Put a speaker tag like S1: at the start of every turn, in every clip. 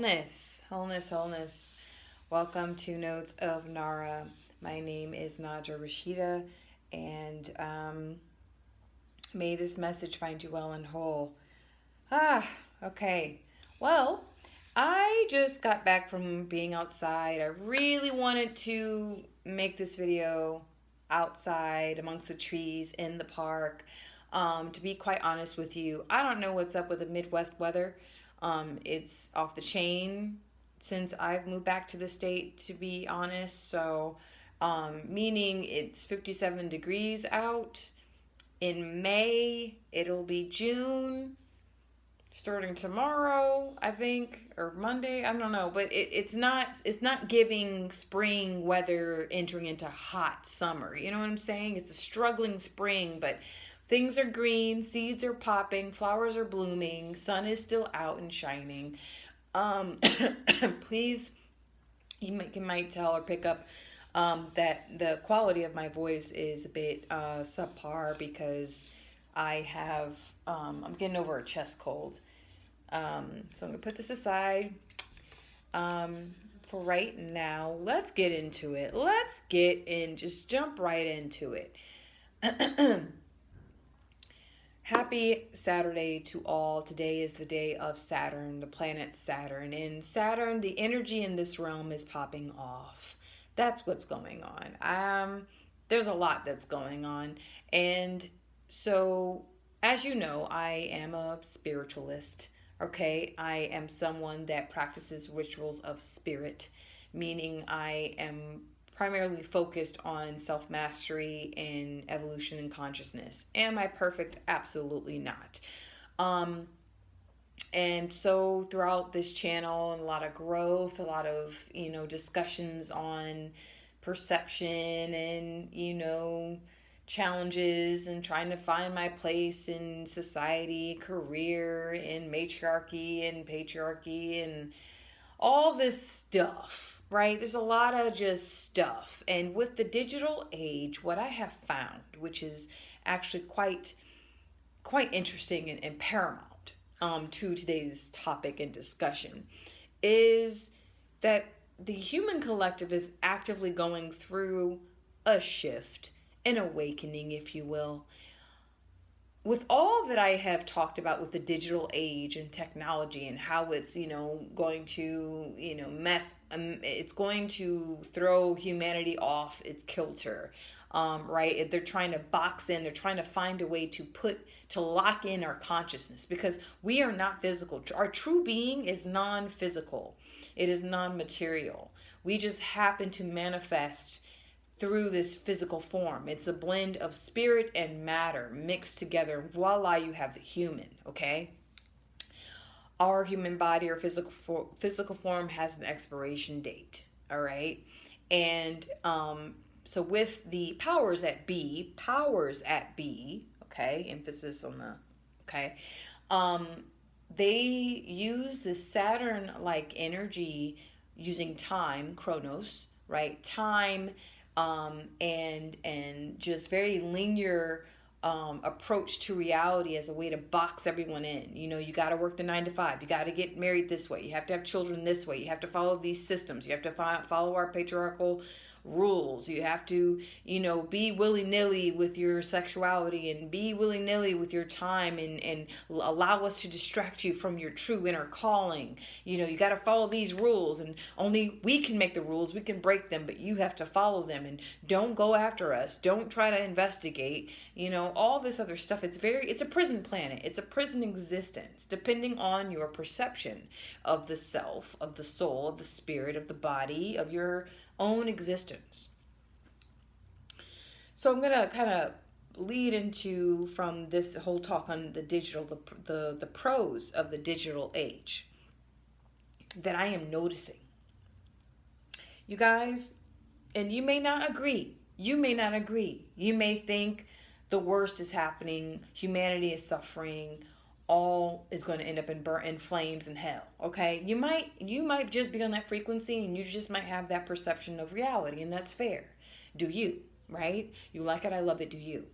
S1: Wholeness, wholeness, wholeness. Welcome to Notes of Nara. My name is Nadja Rashida, and may this message find you well and whole. Okay. Well, I just got back from being outside. I really wanted to make this video outside amongst the trees in the park. To be quite honest with you, I don't know what's up with the Midwest weather. It's off the chain since I've moved back to the state, to be honest. So, meaning it's 57 degrees out. In May, it'll be June, starting tomorrow, I think, or Monday. I don't know, but it's not giving spring weather entering into hot summer. You know what I'm saying? It's a struggling spring, but things are green, seeds are popping, flowers are blooming, sun is still out and shining. Please, you might tell or pick up that the quality of my voice is a bit subpar because I'm getting over a chest cold. So I'm going to put this aside for right now. Let's get into it. Just jump right into it. Happy Saturday to all. Today is the day of Saturn, the planet Saturn. And Saturn, the energy in this realm is popping off. That's what's going on. There's a lot that's going on. And so, as you know, I am a spiritualist. Okay, I am someone that practices rituals of spirit, meaning I am primarily focused on self-mastery and evolution and consciousness. Am I perfect? Absolutely not. And so throughout this channel, a lot of growth, a lot of, discussions on perception and, challenges and trying to find my place in society, career, in matriarchy and patriarchy and all this stuff, right? There's a lot of just stuff. And with the digital age, what I have found, which is actually quite interesting and paramount to today's topic and discussion, is that the human collective is actively going through a shift, an awakening, if you will. With all that I have talked about with the digital age and technology and how it's, going to, it's going to throw humanity off its kilter, right? They're trying to box in, they're trying to find a way to lock in our consciousness because we are not physical. Our true being is non-physical. It is non-material. We just happen to manifest through this physical form. It's a blend of spirit and matter mixed together. Voila, you have the human, okay? Our human body or physical form has an expiration date, all right? And so with the powers at be, okay, emphasis on the, okay, they use this Saturn-like energy using time, chronos, right? Time, and just very linear approach to reality as a way to box everyone in. You got to work the 9 to 5. You got to get married this way. You have to have children this way. You have to follow these systems. You have to follow our patriarchal rules. You have to, be willy-nilly with your sexuality and be willy-nilly with your time and allow us to distract you from your true inner calling. You got to follow these rules and only we can make the rules. We can break them, but you have to follow them and don't go after us. Don't try to investigate, all this other stuff. It's a prison planet. It's a prison existence, depending on your perception of the self, of the soul, of the spirit, of the body, of your own existence. So I'm going to kind of lead into from this whole talk on the digital, the pros of the digital age that I am noticing. You guys, and you may not agree. You may think the worst is happening, humanity is suffering, all is going to end up in flames and hell. Okay, you might just be on that frequency, and you just might have that perception of reality, and that's fair. Do you? Right? You like it, I love it. Do you?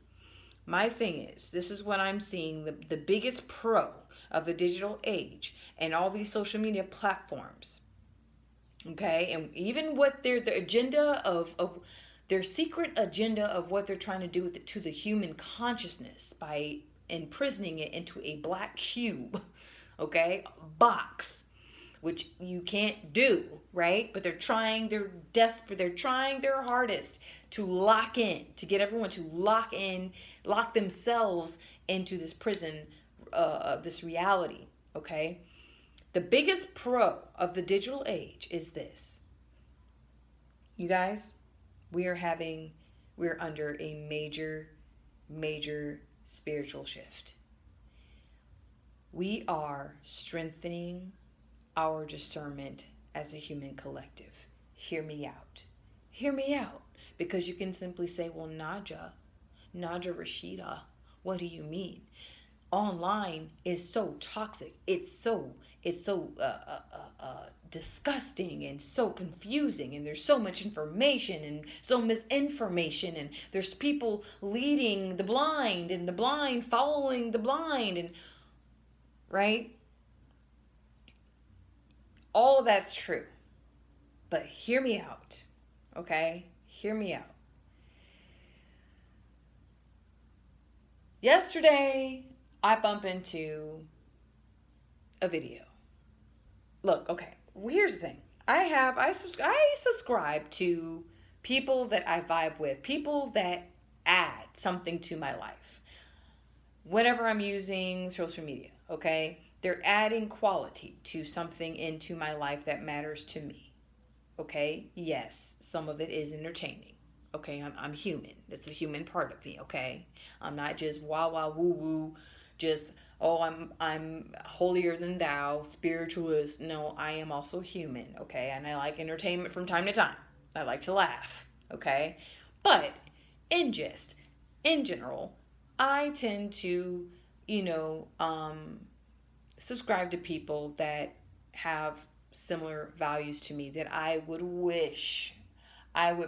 S1: My thing is, this is what I'm seeing. The biggest pro of the digital age and all these social media platforms, okay, and even what the agenda of their secret agenda of what they're trying to do with it to the human consciousness by imprisoning it into a black cube, okay, box, which you can't do, right? But they're desperate, they're trying their hardest to lock in, to get everyone to lock themselves into this prison, this reality, okay? The biggest pro of the digital age is this. You guys, we're under a major spiritual shift. We are strengthening our discernment as a human collective. Hear me out. Hear me out. Because you can simply say, well, Naja Rashida, what do you mean? Online is so toxic. It's so disgusting and so confusing, and there's so much information and so misinformation, and there's people leading the blind and the blind following the blind, and right? All of that's true. But hear me out, okay? Hear me out. Yesterday, I bump into a video. Look, okay, here's the thing. I subscribe to people that I vibe with, people that add something to my life. Whenever I'm using social media, okay? They're adding quality to something into my life that matters to me. Okay? Yes, some of it is entertaining. Okay, I'm human. It's a human part of me, okay? I'm not just wah wah woo woo, just I'm holier than thou, spiritualist. No, I am also human, okay? And I like entertainment from time to time. I like to laugh, okay? But in general, I tend to, subscribe to people that have similar values to me, that I would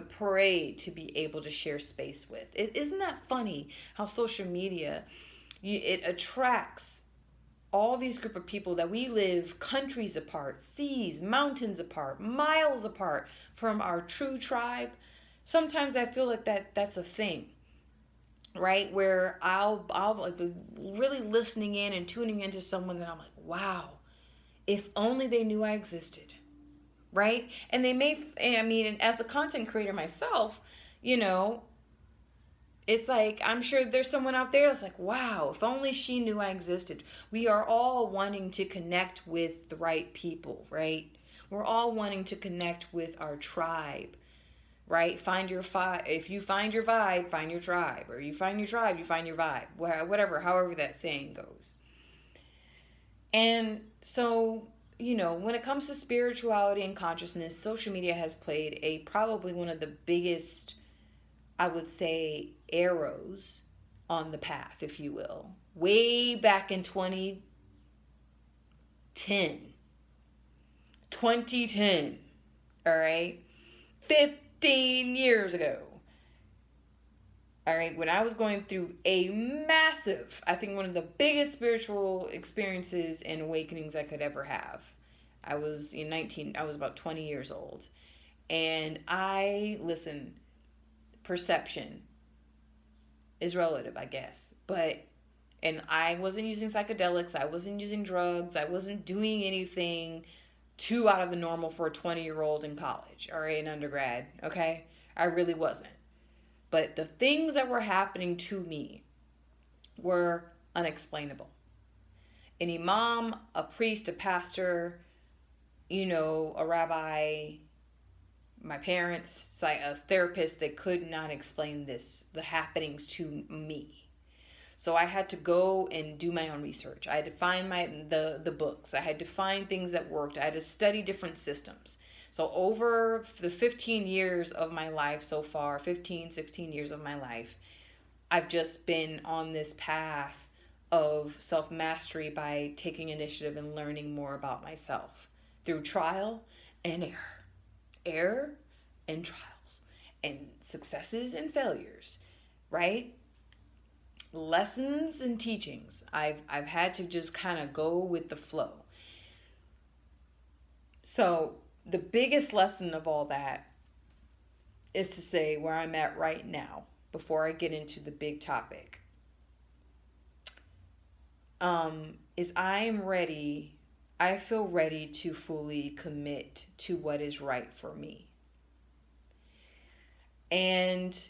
S1: pray to be able to share space with. Isn't that funny how social media, it attracts all these group of people that we live countries apart, seas, mountains apart, miles apart from our true tribe? Sometimes I feel like that's a thing, right? Where I'll like be really listening in and tuning into someone that I'm like, wow, if only they knew I existed, right? And they may, as a content creator myself, it's like, I'm sure there's someone out there that's like, wow, if only she knew I existed. We are all wanting to connect with the right people, right? We're all wanting to connect with our tribe, right? If you find your vibe, find your tribe. Or you find your tribe, you find your vibe. Whatever, however that saying goes. And so, when it comes to spirituality and consciousness, social media has played probably one of the biggest, I would say, arrows on the path, if you will. Way back in 2010, all right? 15 years ago. All right, when I was going through a massive, I think one of the biggest spiritual experiences and awakenings I could ever have. I was about 20 years old. And perception is relative, I guess. And I wasn't using psychedelics, I wasn't using drugs, I wasn't doing anything too out of the normal for a 20-year-old in college, or in undergrad, okay? I really wasn't. But the things that were happening to me were unexplainable. An imam, a priest, a pastor, a rabbi, my parents, a therapist, they could not explain the happenings to me. So I had to go and do my own research. I had to find the books. I had to find things that worked. I had to study different systems. So over the 15 years of my life so far, 16 years of my life, I've just been on this path of self-mastery by taking initiative and learning more about myself through trial and error and trials and successes and failures, right? lessons and teachings. I've had to just kind of go with the flow. So the biggest lesson of all that is to say where I'm at right now before I get into the big topic. Is I feel ready to fully commit to what is right for me. And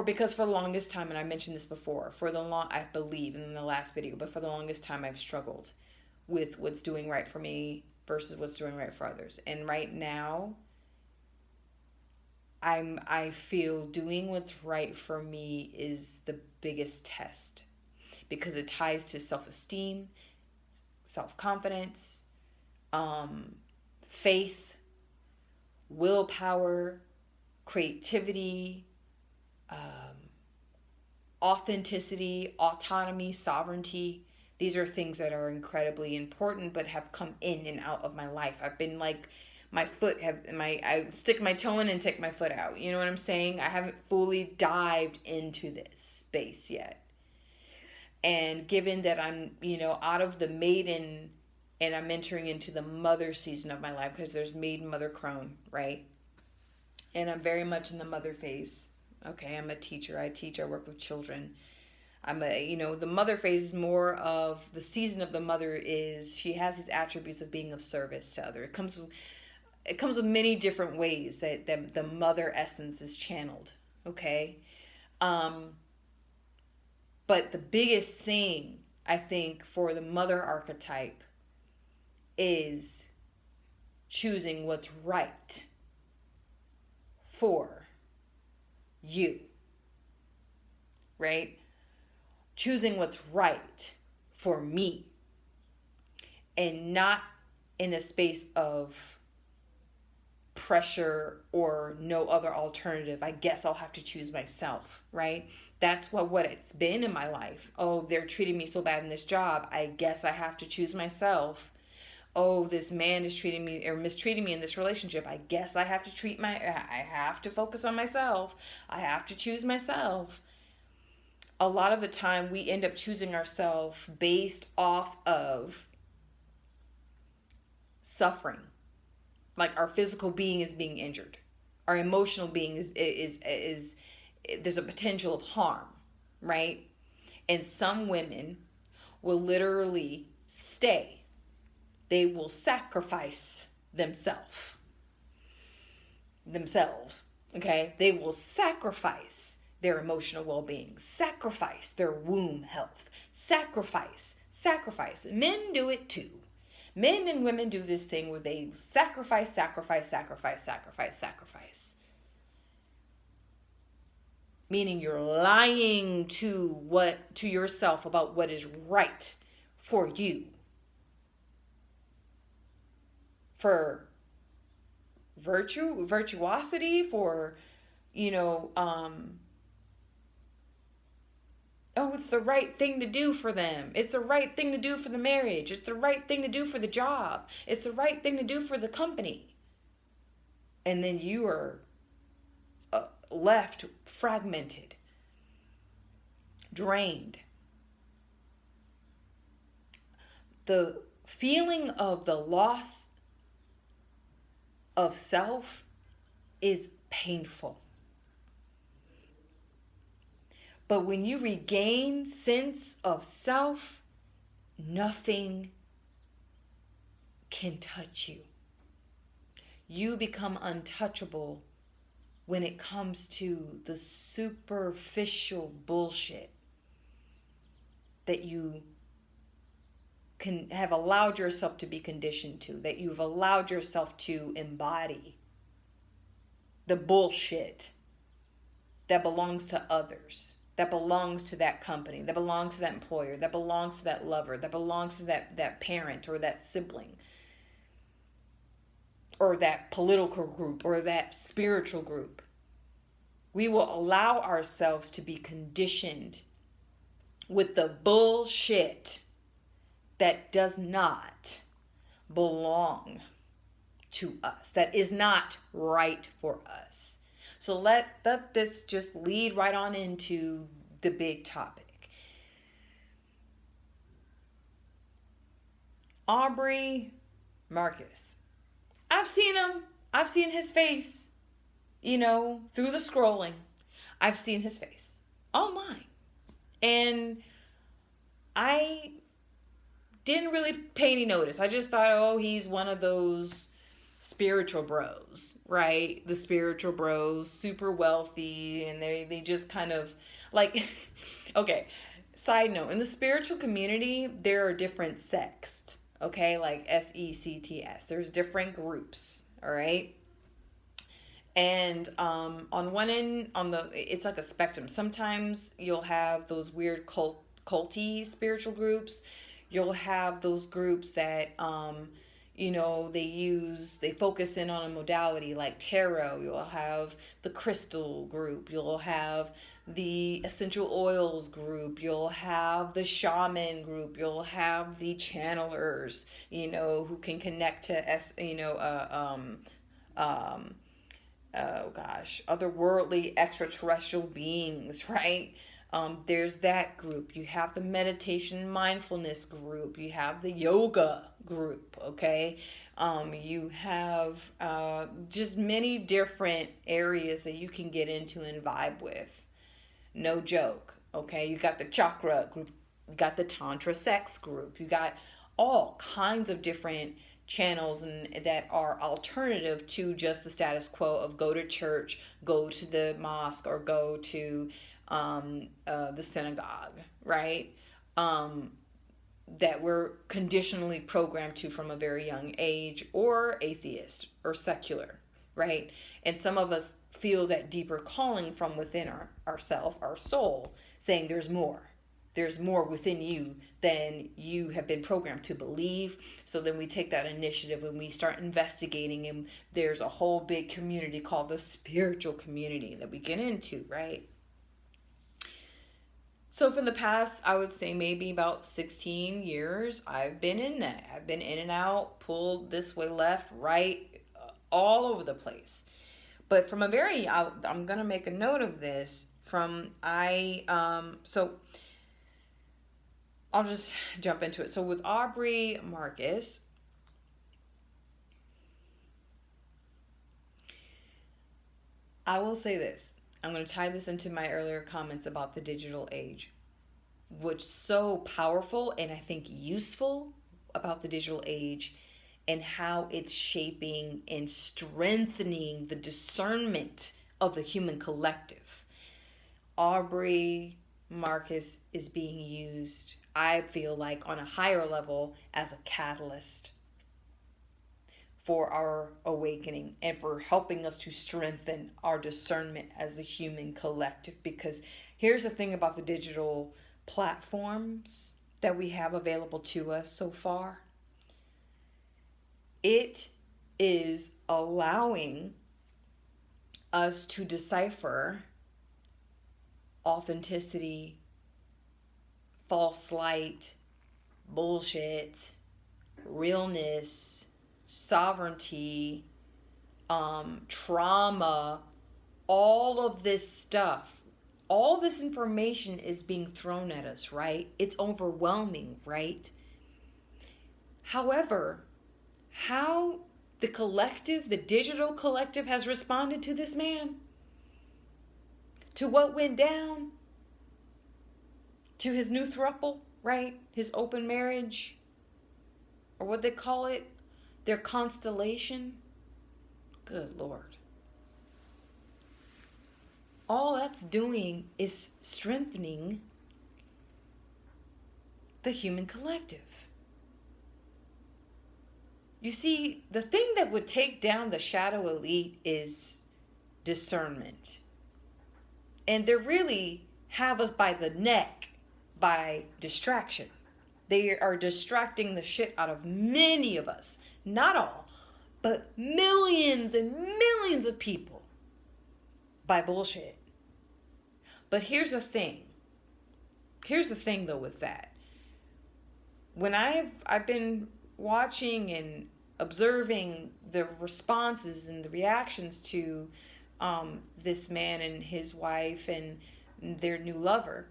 S1: because for the longest time, and I mentioned this before, I believe in the last video, but for the longest time I've struggled with what's doing right for me versus what's doing right for others. And right now, I feel doing what's right for me is the biggest test, because it ties to self-esteem, self-confidence, faith, willpower, creativity, authenticity, autonomy, sovereignty. These are things that are incredibly important, but have come in and out of my life. I've been like, I stick my toe in and take my foot out. You know what I'm saying? I haven't fully dived into this space yet. And given that I'm, out of the maiden and I'm entering into the mother season of my life, because there's maiden, mother, crone, right? And I'm very much in the mother phase. Okay, I'm a teacher. I work with children. The mother phase is more of the season of the mother is she has these attributes of being of service to others. It comes with many different ways that the mother essence is channeled. Okay. But the biggest thing, I think, for the mother archetype is choosing what's right for you, right? Choosing what's right for me, and not in a space of pressure or no other alternative. I guess I'll have to choose myself, right? That's what it's been in my life. Oh, they're treating me so bad in this job. I guess I have to choose myself. Oh, this man is treating me or mistreating me in this relationship. I guess I have to focus on myself. I have to choose myself. A lot of the time we end up choosing ourselves based off of suffering. Like our physical being is being injured. Our emotional being is there's a potential of harm, right? And some women will literally stay. They will sacrifice themselves, okay? They will sacrifice their emotional well-being, sacrifice their womb health, sacrifice. Men do it too. Men and women do this thing where they sacrifice. Meaning you're lying to yourself about what is right for you. For virtuosity, for, it's the right thing to do for them. It's the right thing to do for the marriage. It's the right thing to do for the job. It's the right thing to do for the company. And then you are left fragmented, drained. The feeling of the loss of self is painful. But when you regain sense of self, nothing can touch you. You become untouchable when it comes to the superficial bullshit that you can have allowed yourself to be conditioned to, that you've allowed yourself to embody. The bullshit that belongs to others, that belongs to that company, that belongs to that employer, that belongs to that lover, that belongs to that parent or that sibling, or that political group or that spiritual group. We will allow ourselves to be conditioned with the bullshit that does not belong to us, that is not right for us. So let this just lead right on into the big topic. Aubrey Marcus. I've seen him. I've seen his face, through the scrolling. I've seen his face online. And I didn't really pay any notice. I just thought, oh, he's one of those spiritual bros, right? The spiritual bros, super wealthy, and they just kind of like, okay, side note, in the spiritual community, there are different sects, okay? Like SECTS. There's different groups, all right? And on one end, it's like a spectrum. Sometimes you'll have those weird culty spiritual groups. You'll have those groups that they focus in on a modality like tarot. You'll have the crystal group. You'll have the essential oils group. You'll have the shaman group. You'll have the channelers, who can connect to otherworldly extraterrestrial beings, right? There's that group. You have the meditation mindfulness group. You have the yoga group, okay? You have just many different areas that you can get into and vibe with. No joke, okay? You got the chakra group. You got the tantra sex group. You got all kinds of different channels and that are alternative to just the status quo of go to church, go to the mosque, or go to the synagogue, right? That we're conditionally programmed to from a very young age, or atheist or secular, right? And some of us feel that deeper calling from within ourself, our soul, saying there's more. There's more within you than you have been programmed to believe. So then we take that initiative and we start investigating, and there's a whole big community called the spiritual community that we get into, right? So for the past, I would say maybe about 16 years, I've been in that. I've been in and out, pulled this way, left, right, all over the place. But from I'm going to make a note of this so I'll just jump into it. So with Aubrey Marcus, I will say this. I'm going to tie this into my earlier comments about the digital age. What's so powerful and I think useful about the digital age and how it's shaping and strengthening the discernment of the human collective. Aubrey Marcus is being used, I feel like, on a higher level as a catalyst for our awakening and for helping us to strengthen our discernment as a human collective. Because here's the thing about the digital platforms that we have available to us so far. It is allowing us to decipher authenticity, false light, bullshit, realness, sovereignty, trauma, all of this stuff. All this information is being thrown at us, right? It's overwhelming, right? However, how the collective, the digital collective, has responded to this man, to what went down, to his new throuple, right? His open marriage, or what they call it, their constellation. Good Lord. All that's doing is strengthening the human collective. You see, the thing that would take down the shadow elite is discernment. And they really have us by the neck by distraction. They are distracting the shit out of many of us. Not all, but millions and millions of people by bullshit. But here's the thing. Here's the thing though with that. When I've been watching and observing the responses and the reactions to this man and his wife and their new lover.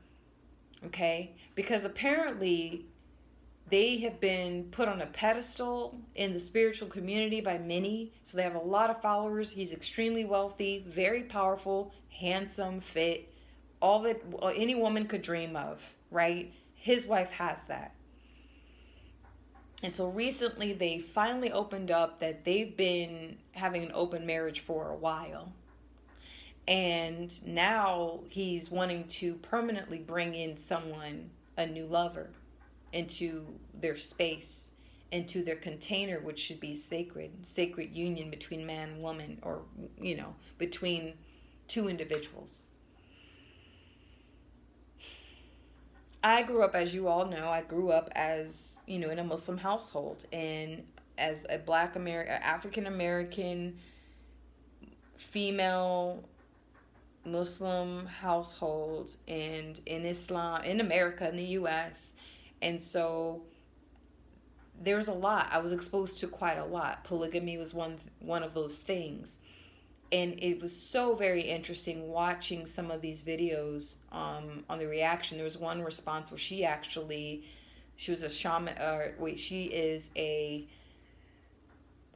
S1: Okay? Because apparently they have been put on a pedestal in the spiritual community by many. So they have a lot of followers. He's extremely wealthy, very powerful, handsome, fit, all that any woman could dream of, right? His wife has that. And so recently they finally opened up that they've been having an open marriage for a while. And now he's wanting to permanently bring in someone, a new lover, into their space, into their container, which should be sacred union between man and woman, or, between two individuals. I grew up, as you all know, as, in a Muslim household, and as a African American female Muslim household, and in Islam, in America, in the US. And so there's a lot. I was exposed to quite a lot. Polygamy was one of those things. And it was so very interesting watching some of these videos on the reaction. There was one response where she was a shaman.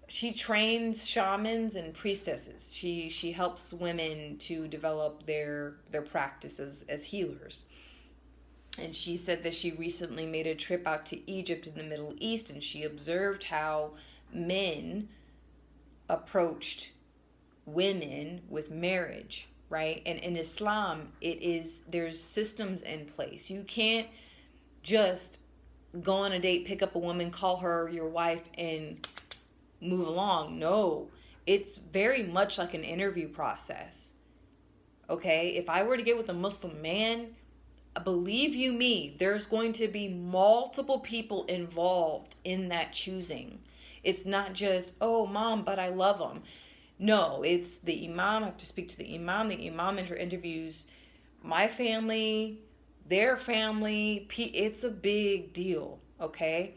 S1: She trains shamans and priestesses. She helps women to develop their practices as healers. And she said that she recently made a trip out to Egypt in the Middle East, and she observed how men approached women with marriage, right? And in Islam, there's systems in place. You can't just go on a date, pick up a woman, call her your wife, and move along. No, it's very much like an interview process. Okay, if I were to get with a Muslim man, believe you me, there's going to be multiple people involved in that choosing. It's not just, oh, mom, but I love him. No, it's the imam. I have to speak to the imam. The imam interviews my family, their family. It's a big deal, okay?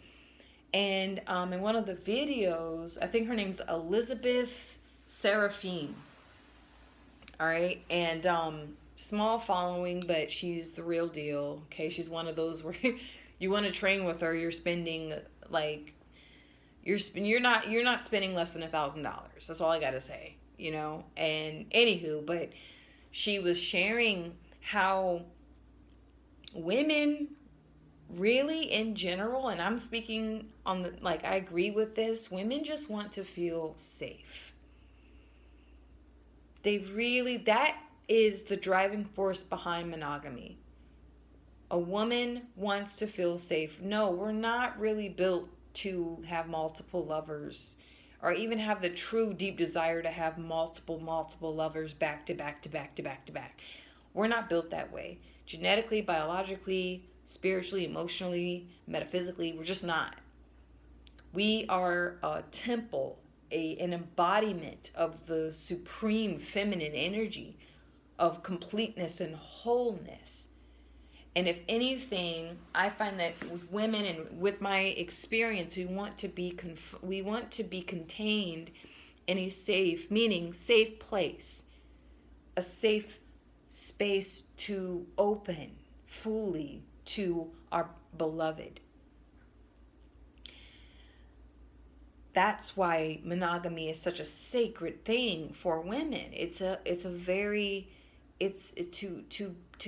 S1: And in one of the videos, I think her name's Elizabeth Seraphine. All right, and small following, but she's the real deal. Okay, she's one of those where you want to train with her. You're spending you're not spending less than $1,000. That's all I gotta say, And anywho, but she was sharing how women really in general, and I'm speaking on I agree with this, women just want to feel safe. That is the driving force behind monogamy. A woman wants to feel safe. No, we're not really built to have multiple lovers, or even have the true deep desire to have multiple lovers back to back to back to back to back. We're not built that way. Genetically, biologically, spiritually, emotionally, metaphysically, we're just not. We are a temple, an embodiment of the supreme feminine energy of completeness and wholeness. And if anything, I find that with women and with my experience, we want to be contained in a safe, meaning safe place, a safe space to open fully to our beloved. That's why monogamy is such a sacred thing for women. It's to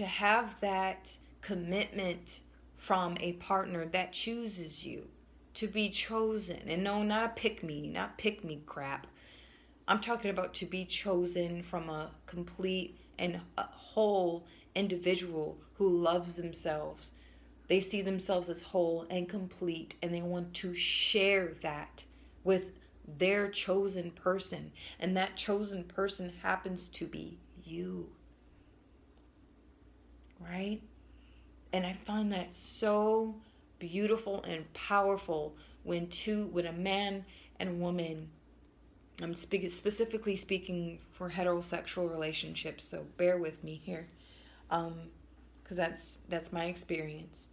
S1: have that commitment from a partner that chooses you, to be chosen. And no, not a pick me crap. I'm talking about to be chosen from a complete and a whole individual who loves themselves. They see themselves as whole and complete, and they want to share that with their chosen person. And that chosen person happens to be you. Right? And I find that so beautiful and powerful when a man and a woman, I'm specifically speaking for heterosexual relationships, so bear with me here, because that's my experience.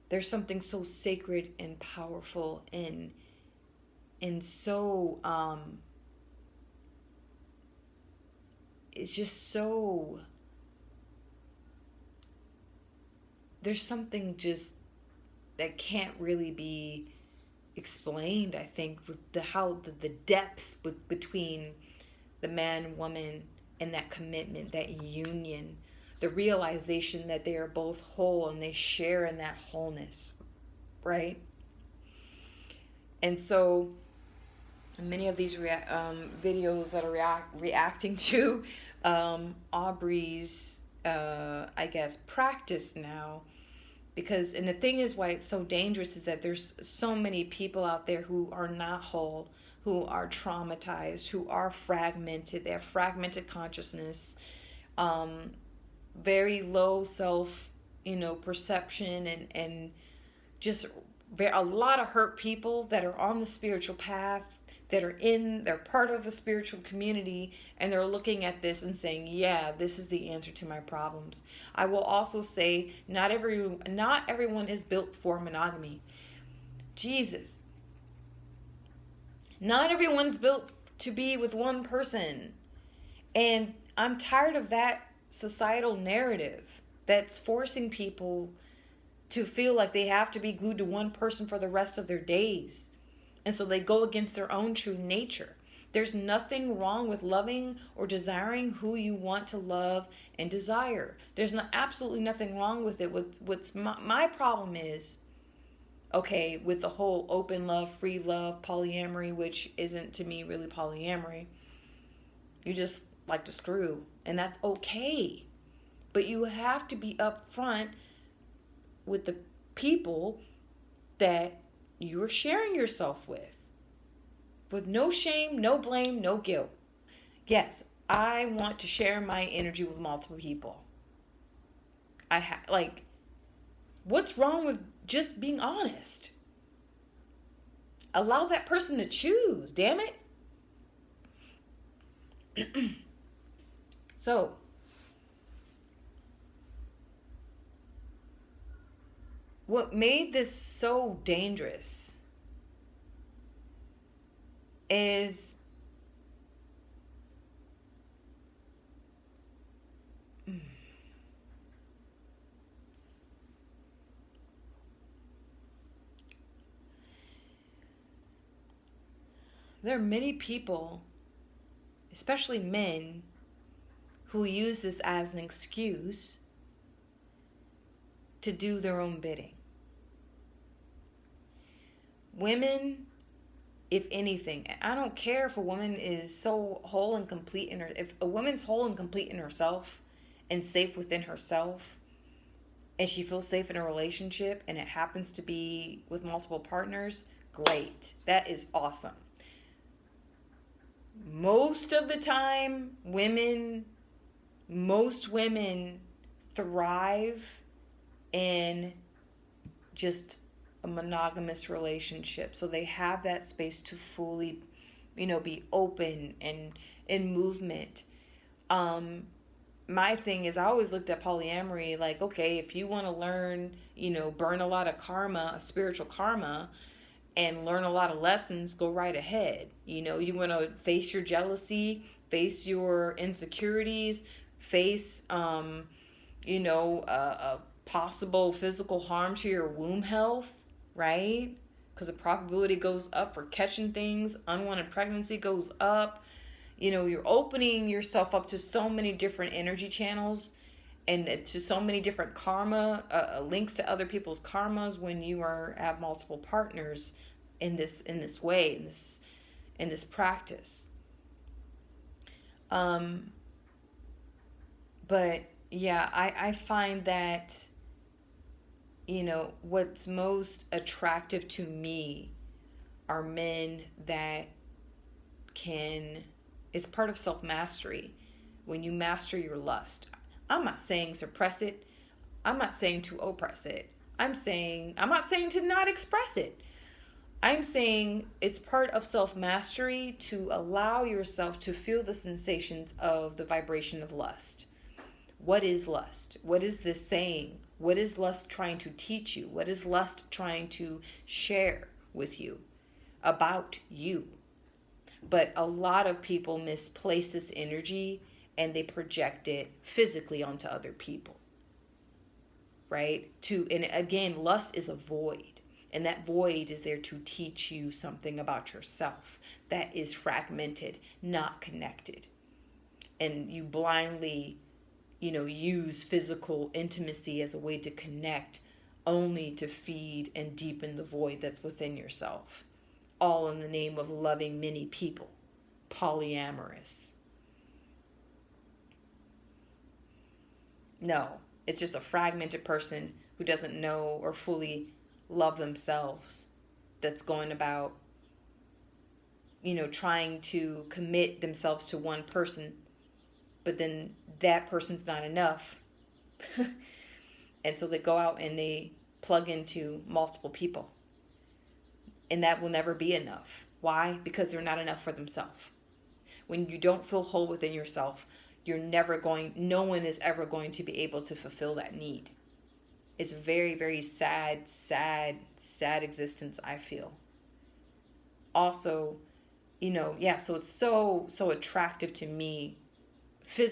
S1: There's something so sacred and powerful and so it's just so, there's something just that can't really be explained, I think, with the depth between the man and woman, and that commitment, that union, the realization that they are both whole and they share in that wholeness, right? And so many of these videos that are reacting to Aubrey's, I guess, practice now, because, and the thing is why it's so dangerous is that there's so many people out there who are not whole, who are traumatized, who are fragmented. They have fragmented consciousness, very low self, perception, and just a lot of hurt people that are on the spiritual path, they're part of a spiritual community, and they're looking at this and saying, yeah, this is the answer to my problems. I will also say not everyone is built for monogamy. Jesus. Not everyone's built to be with one person. And I'm tired of that societal narrative that's forcing people to feel like they have to be glued to one person for the rest of their days. And so they go against their own true nature. There's nothing wrong with loving or desiring who you want to love and desire. There's absolutely nothing wrong with it. What's my problem is, okay, with the whole open love, free love, polyamory, which isn't to me really polyamory. You just like to screw, and that's okay. But you have to be upfront with the people that you're sharing yourself with no shame, no blame, no guilt. Yes, I want to share my energy with multiple people. What's wrong with just being honest? Allow that person to choose, damn it. So, what made this so dangerous is there are many people, especially men, who use this as an excuse to do their own bidding. Women, if anything, I don't care if a woman is so whole and complete if a woman's whole and complete in herself and safe within herself, and she feels safe in a relationship and it happens to be with multiple partners, great. That is awesome. Most of the time, most women thrive in just a monogamous relationship. So they have that space to fully, be open and in movement. My thing is, I always looked at polyamory like, okay, if you want to learn, burn a lot of karma, spiritual karma, and learn a lot of lessons, go right ahead. You want to face your jealousy, face your insecurities, face, possible physical harm to your womb health, right? Because the probability goes up for catching things. Unwanted pregnancy goes up. You're opening yourself up to so many different energy channels and to so many different karma, links to other people's karmas when you have multiple partners in this way, in this practice. But yeah, I find that, what's most attractive to me are men that it's part of self-mastery. When you master your lust, I'm not saying suppress it. I'm not saying to oppress it. I'm not saying to not express it. I'm saying it's part of self-mastery to allow yourself to feel the sensations of the vibration of lust. What is lust? What is this saying? What is lust trying to teach you? What is lust trying to share with you about you? But a lot of people misplace this energy and they project it physically onto other people, right? And again, lust is a void, and that void is there to teach you something about yourself that is fragmented, not connected. And you blindly, use physical intimacy as a way to connect, only to feed and deepen the void that's within yourself, all in the name of loving many people. Polyamorous. No, it's just a fragmented person who doesn't know or fully love themselves, that's going about, trying to commit themselves to one person, but then that person's not enough. And so they go out and they plug into multiple people. And that will never be enough. Why? Because they're not enough for themselves. When you don't feel whole within yourself, no one is ever going to be able to fulfill that need. It's a very, very sad existence, I feel. Also, so it's so attractive to me.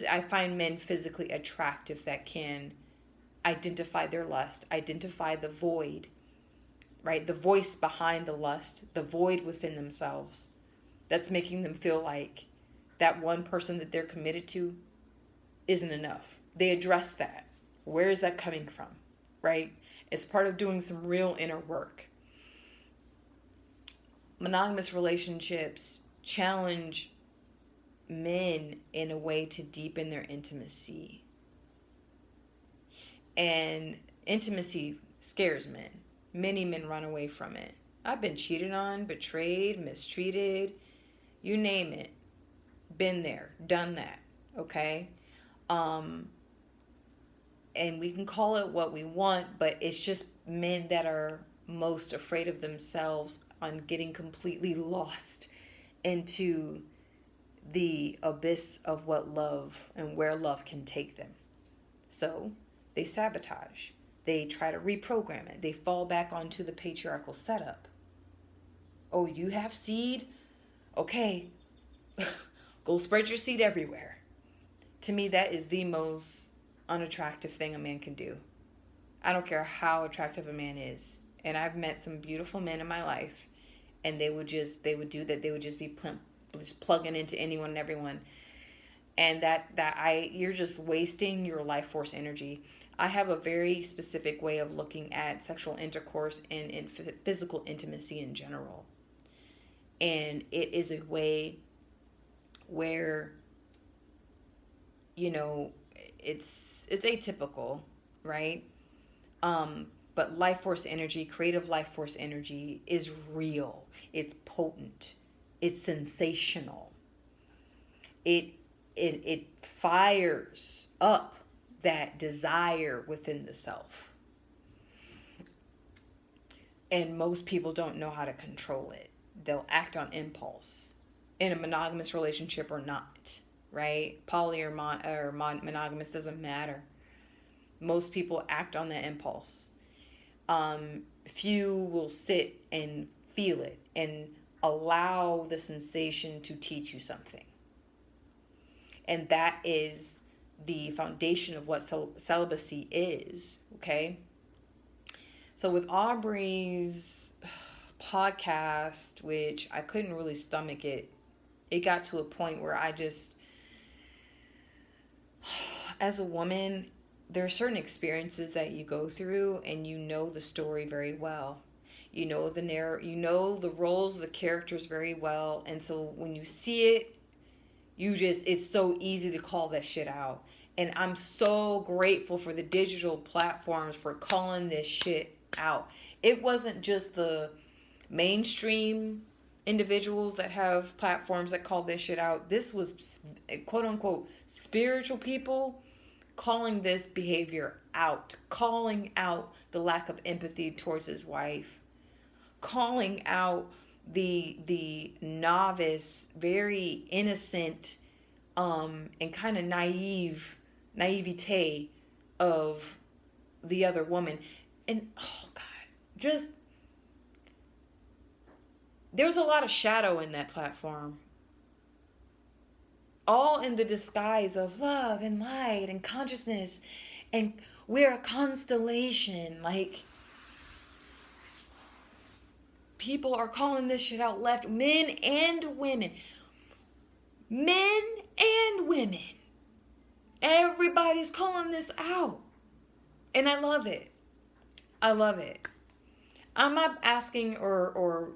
S1: I find men physically attractive that can identify their lust, identify the void, right? The voice behind the lust, the void within themselves that's making them feel like that one person that they're committed to isn't enough. They address that. Where is that coming from, right? It's part of doing some real inner work. Monogamous relationships challenge men in a way to deepen their intimacy. And intimacy scares men. Many men run away from it. I've been cheated on, betrayed, mistreated, you name it. Been there, done that, okay? And we can call it what we want, but it's just men that are most afraid of themselves on getting completely lost into the abyss of what love and where love can take them. So they sabotage. They try to reprogram it. They fall back onto the patriarchal setup. Oh, you have seed? Okay. Go spread your seed everywhere. To me, that is the most unattractive thing a man can do. I don't care how attractive a man is. And I've met some beautiful men in my life, and they would do that. They would just be just plugging into anyone and everyone. And you're just wasting your life force energy. I have a very specific way of looking at sexual intercourse and physical intimacy in general. And it is a way where, it's atypical, right? But life force energy, creative life force energy is real. It's potent. It's sensational. It fires up that desire within the self. And most people don't know how to control it. They'll act on impulse in a monogamous relationship or not, right? Poly or monogamous doesn't matter. Most people act on that impulse. Few will sit and feel it and allow the sensation to teach you something. And that is the foundation of what celibacy is, okay? So with Aubrey's podcast, which I couldn't really stomach it got to a point where I just, as a woman, there are certain experiences that you go through and you know the story very well. You know the roles of the characters very well. And so when you see it, it's so easy to call that shit out. And I'm so grateful for the digital platforms for calling this shit out. It wasn't just the mainstream individuals that have platforms that call this shit out. This was quote unquote spiritual people calling this behavior out, calling out the lack of empathy towards his wife, calling out the novice, very innocent, and kind of naivete of the other woman. And oh God, just there's a lot of shadow in that platform. all in the disguise of love and light and consciousness, and we're a constellation. Like, people are calling this shit out left, men and women. Men and women. Everybody's calling this out. And I love it. I love it. I'm not asking or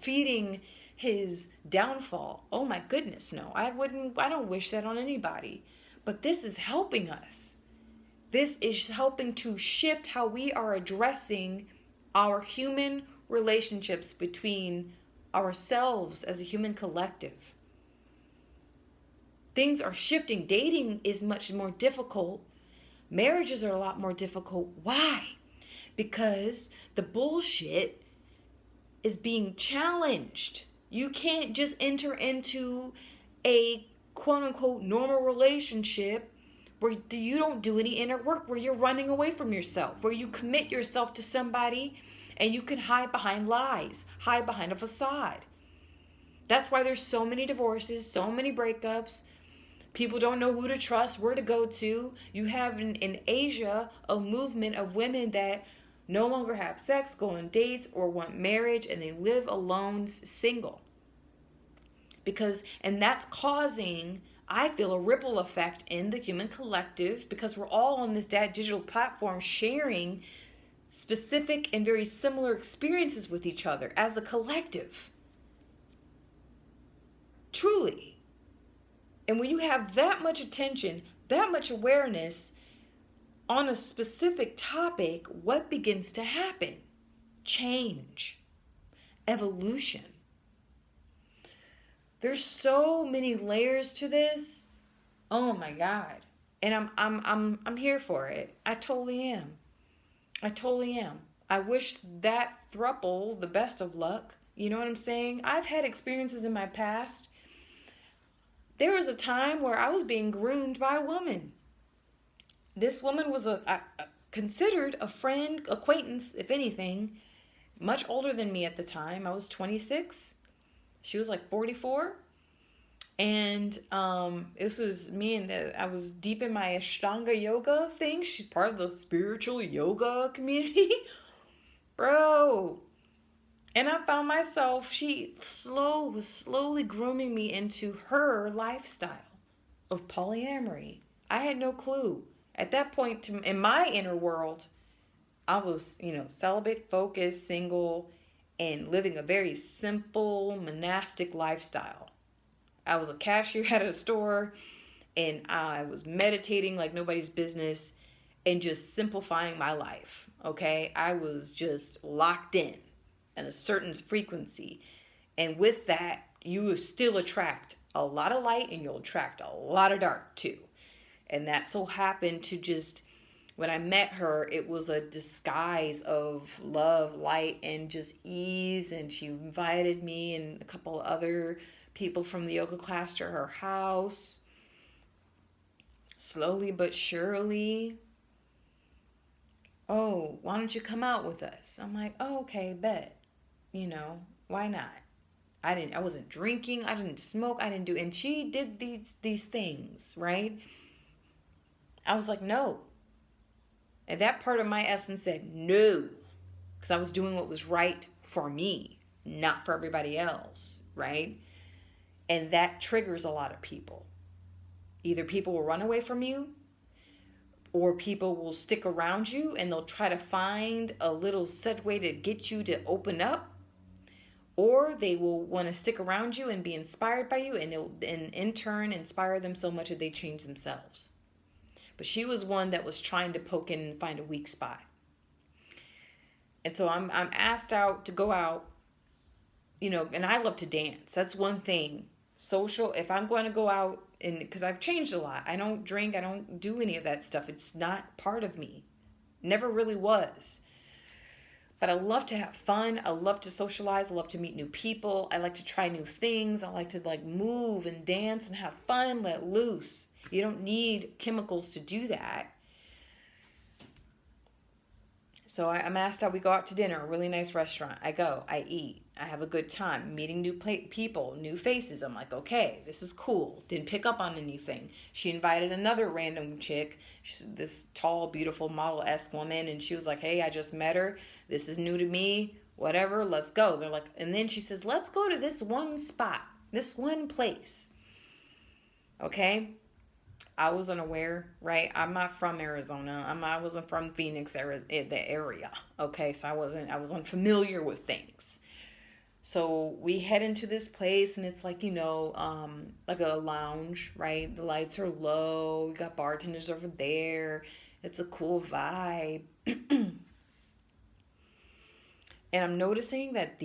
S1: feeding his downfall. Oh my goodness, no. I don't wish that on anybody. But this is helping us. This is helping to shift how we are addressing our human relationships between ourselves as a human collective. Things are shifting. Dating is much more difficult. Marriages are a lot more difficult. Why? Because the bullshit is being challenged. You can't just enter into a quote unquote normal relationship where you don't do any inner work, where you're running away from yourself, where you commit yourself to somebody and you can hide behind lies, hide behind a facade. That's why there's so many divorces, so many breakups. People don't know who to trust, where to go to. You have in Asia a movement of women that no longer have sex, go on dates, or want marriage, and they live alone, single. And that's causing, I feel, a ripple effect in the human collective, because we're all on this digital platform sharing specific and very similar experiences with each other as a collective. Truly. And when you have that much attention, that much awareness on a specific topic, what begins to happen? Change. Evolution. There's so many layers to this. Oh my God. And I'm here for it. I totally am. I wish that throuple the best of luck. You know what I'm saying? I've had experiences in my past. There was a time where I was being groomed by a woman. This woman was considered a friend, acquaintance, if anything, much older than me at the time. I was 26. She was like 44. And this was me, and I was deep in my Ashtanga yoga thing. She's part of the spiritual yoga community. Bro. And I found myself, she was slowly grooming me into her lifestyle of polyamory. I had no clue. At that point, in my inner world, I was, celibate, focused, single, and living a very simple monastic lifestyle. I was a cashier at a store, and I was meditating like nobody's business and just simplifying my life, okay? I was just locked in at a certain frequency. And with that, you will still attract a lot of light, and you'll attract a lot of dark too. And that so happened to just, when I met her, it was a disguise of love, light, and just ease. And she invited me and a couple other people from the yoga class to her house. Slowly but surely. Oh, why don't you come out with us? I'm like, oh, okay, bet. Why not? I wasn't drinking, I didn't smoke, and she did these things, right? I was like, no. And that part of my essence said no, because I was doing what was right for me, not for everybody else, right? And that triggers a lot of people. Either people will run away from you, or people will stick around you and they'll try to find a little set way to get you to open up, or they will want to stick around you and be inspired by you, and it'll in turn inspire them so much that they change themselves. But she was one that was trying to poke in and find a weak spot. And so I'm asked out to go out, and I love to dance. That's one thing. Social, if I'm going to go out, and because I've changed a lot. I don't drink. I don't do any of that stuff. It's not part of me. Never really was. But I love to have fun. I love to socialize. I love to meet new people. I like to try new things. I like to move and dance and have fun, let loose. You don't need chemicals to do that. So I'm asked out. We go out to dinner, a really nice restaurant. I go, I eat. I have a good time meeting new people, new faces. I'm like, okay, this is cool. Didn't pick up on anything. She invited another random chick, this tall, beautiful model-esque woman, and she was like, hey, I just met her. This is new to me. Whatever, let's go. They're like, and then she says, let's go to this one spot, this one place. Okay? I was unaware, right? I'm not from Arizona. I wasn't from Phoenix, the area. Okay, so I was unfamiliar with things. So we head into this place, and it's like, like a lounge, right? The lights are low. We got bartenders over there. It's a cool vibe. And I'm noticing that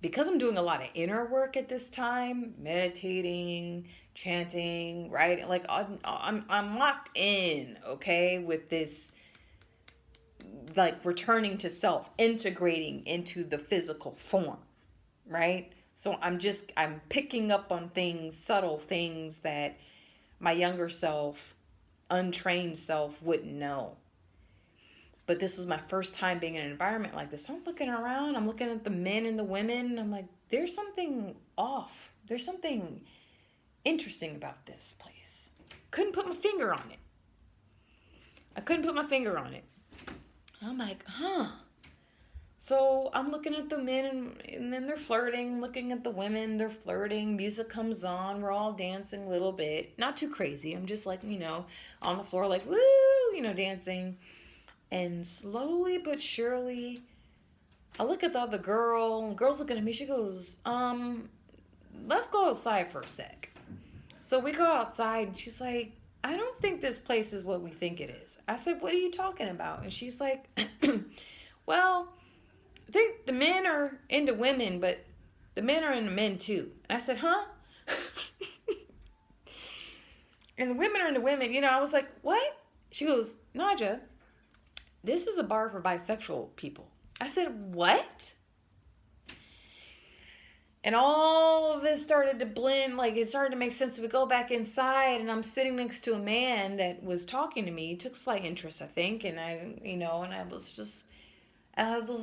S1: because I'm doing a lot of inner work at this time, meditating, chanting, right? Like I'm locked in, okay, with this, like returning to self, integrating into the physical form, right? So I'm picking up on things, subtle things that my younger self, untrained self wouldn't know. But this was my first time being in an environment like this. So I'm looking around, I'm looking at the men and the women, and I'm like, there's something off. There's something interesting about this place. Couldn't put my finger on it. I'm like, huh. So I'm looking at the men, and then they're flirting, looking at the women, they're flirting. Music comes on, we're all dancing a little bit. Not too crazy. I'm just like, on the floor like, woo, dancing. And slowly but surely, I look at the other girl. The girl's looking at me. She goes, let's go outside for a sec. So we go outside, and she's like, I don't think this place is what we think it is. I said, what are you talking about? And she's like, well, I think the men are into women, but the men are into men too. And I said, huh? And the women are into women. I was like, what? She goes, Naja, this is a bar for bisexual people. I said, what? And all of this started to blend, like it started to make sense. We go back inside, and I'm sitting next to a man that was talking to me. He took slight interest, I think. And I was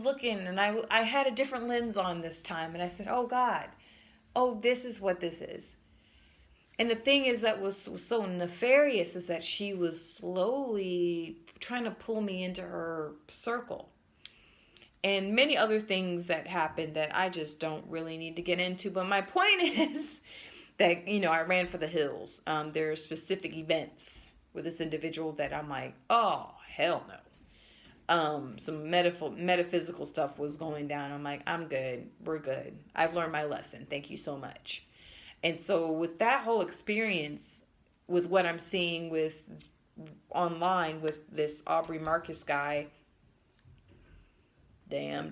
S1: looking, and I had a different lens on this time. And I said, oh God, this is what this is. And the thing is that was so nefarious is that she was slowly trying to pull me into her circle. And many other things that happened that I just don't really need to get into. But my point is that, I ran for the hills. There are specific events with this individual that I'm like, oh, hell no. Some metaphysical stuff was going down. I'm like, I'm good. We're good. I've learned my lesson. Thank you so much. And so with that whole experience, with what I'm seeing with online with this Aubrey Marcus guy, damn.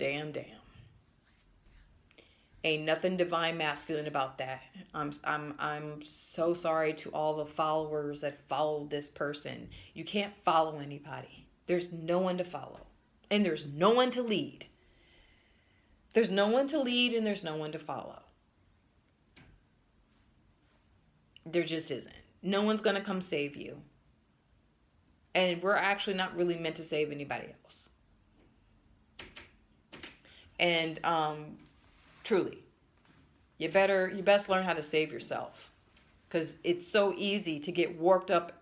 S1: Ain't nothing divine masculine about that. I'm so sorry to all the followers that follow this person. You can't follow anybody. There's no one to follow. And there's no one to lead. There's no one to lead, and there's no one to follow. There just isn't. No one's going to come save you. And we're actually not really meant to save anybody else. And truly, you best learn how to save yourself. Because it's so easy to get warped up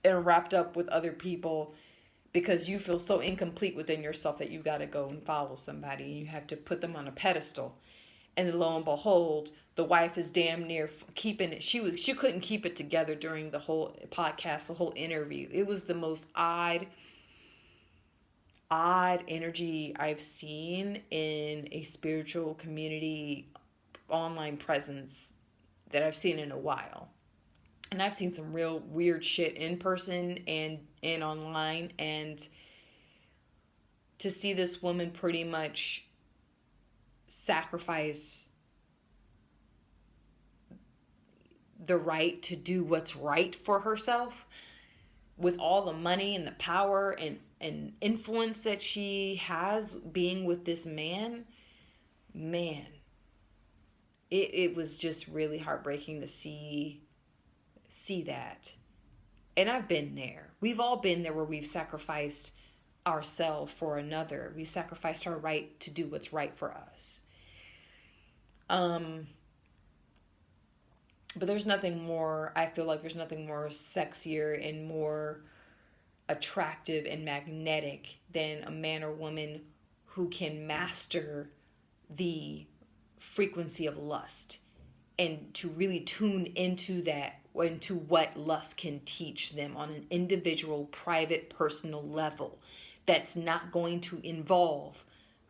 S1: and wrapped up with other people because you feel so incomplete within yourself that you got to go and follow somebody. And you have to put them on a pedestal. And then lo and behold, the wife is damn near keeping it. She couldn't keep it together during the whole podcast, the whole interview. It was the most odd energy I've seen in a spiritual community online presence that I've seen in a while. And I've seen some real weird shit in person and online. And to see this woman pretty much sacrifice the right to do what's right for herself with all the money and the power and influence that she has being with this man, it was just really heartbreaking to see that. And I've been there. We've all been there where we've sacrificed ourselves for another. We sacrificed our right to do what's right for us. Um, but there's nothing more, I feel like there's nothing more sexier and more attractive and magnetic than a man or woman who can master the frequency of lust and to really tune into that, into what lust can teach them on an individual, private, personal level that's not going to involve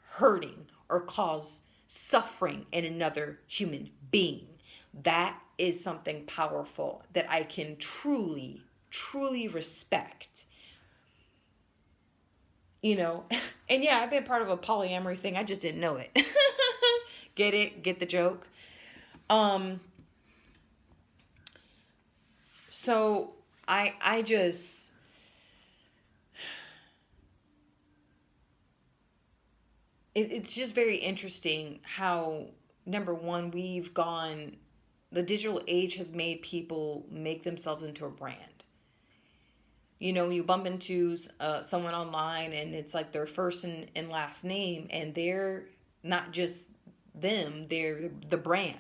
S1: hurting or cause suffering in another human being. That is something powerful that I can truly, truly respect. You know, and yeah, I've been part of a polyamory thing. I just didn't know it. Get it? Get the joke? So I just, it's just very interesting how, number one, the digital age has made people make themselves into a brand. You know, you bump into someone online and it's like their first and last name, and they're not just them, they're the brand.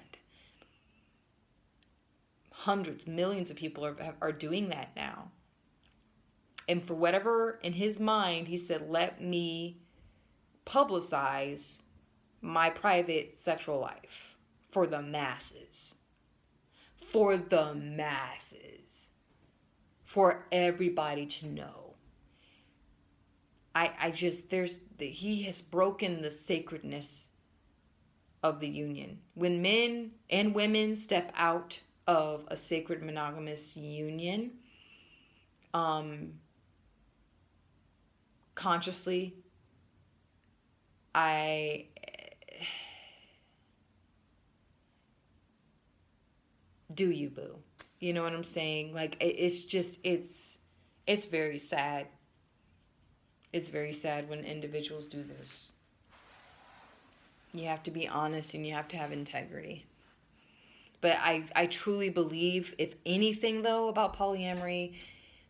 S1: Hundreds, millions of people are doing that now. And for whatever in his mind, he said, let me publicize my private sexual life for the masses. For the masses. For everybody to know. He has broken the sacredness of the union. When men and women step out of a sacred monogamous union, consciously, do you, boo? You know what I'm saying? Like, it's very sad. It's very sad when individuals do this. You have to be honest and you have to have integrity. But I truly believe, if anything, though, about polyamory,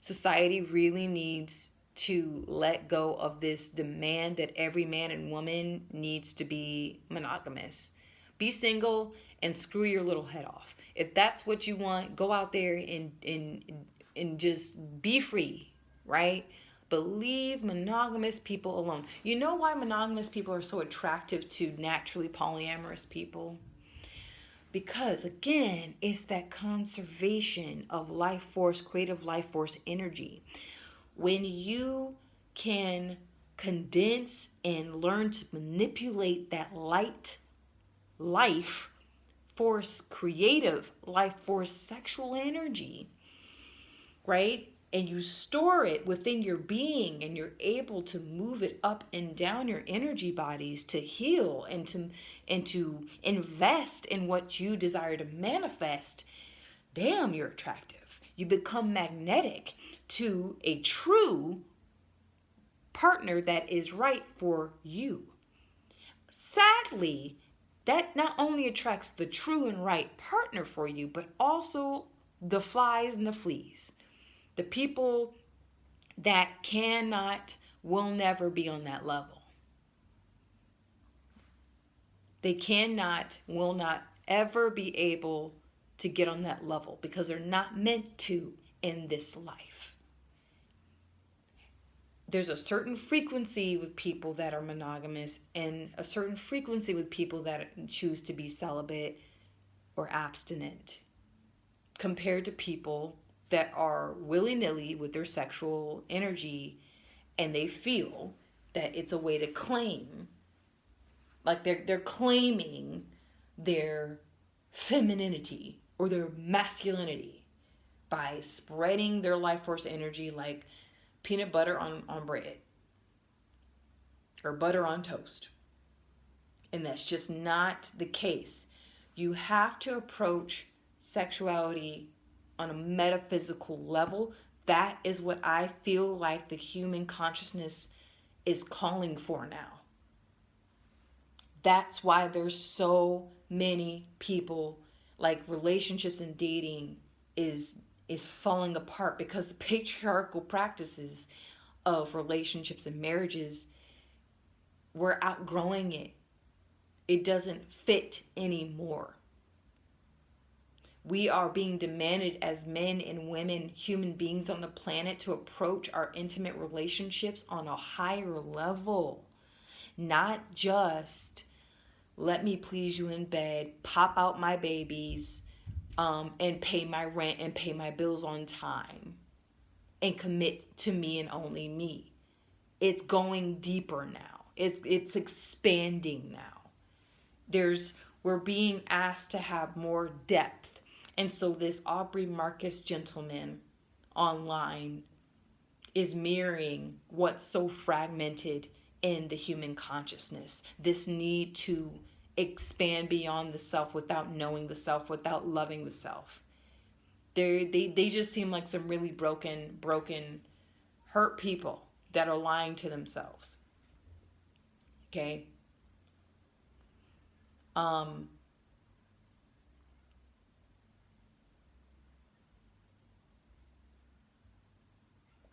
S1: society really needs to let go of this demand that every man and woman needs to be monogamous. Be single and screw your little head off. If that's what you want, go out there and just be free, right? But leave monogamous people alone. You know why monogamous people are so attractive to naturally polyamorous people? Because, again, it's that conservation of life force, creative life force energy. When you can condense and learn to manipulate that light life force, creative life force, sexual energy, right? And you store it within your being, and you're able to move it up and down your energy bodies to heal and to invest in what you desire to manifest. Damn, you're attractive. You become magnetic to a true partner that is right for you. Sadly, that not only attracts the true and right partner for you, but also the flies and the fleas. The people that will never be on that level. They will not ever be able to get on that level because they're not meant to in this life. There's a certain frequency with people that are monogamous and a certain frequency with people that choose to be celibate or abstinent compared to people that are willy-nilly with their sexual energy, and they feel that it's a way to claim, like they're claiming their femininity or their masculinity by spreading their life force energy like peanut butter on bread or butter on toast. And that's just not the case. You have to approach sexuality on a metaphysical level. That is what I feel like the human consciousness is calling for now. That's why there's so many people, like, relationships and dating is falling apart, because the patriarchal practices of relationships and marriages, we're outgrowing it. It doesn't fit anymore. We are being demanded as men and women, human beings on the planet, to approach our intimate relationships on a higher level. Not just let me please you in bed, pop out my babies, and pay my rent and pay my bills on time and commit to me and only me. It's going deeper now. It's expanding now. We're being asked to have more depth. And so this Aubrey Marcus gentleman online is mirroring what's so fragmented in the human consciousness. This need to expand beyond the self without knowing the self, without loving the self. They just seem like some really broken, hurt people that are lying to themselves. Okay?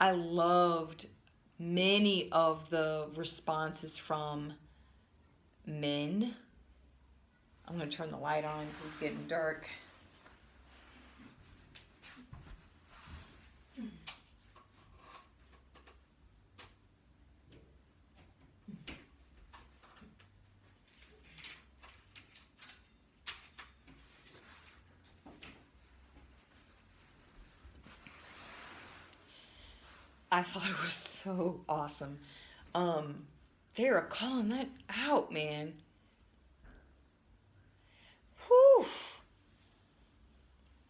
S1: I loved many of the responses from men. I'm going to turn the light on because it's getting dark. I thought it was so awesome. They were calling that out, man. Whew.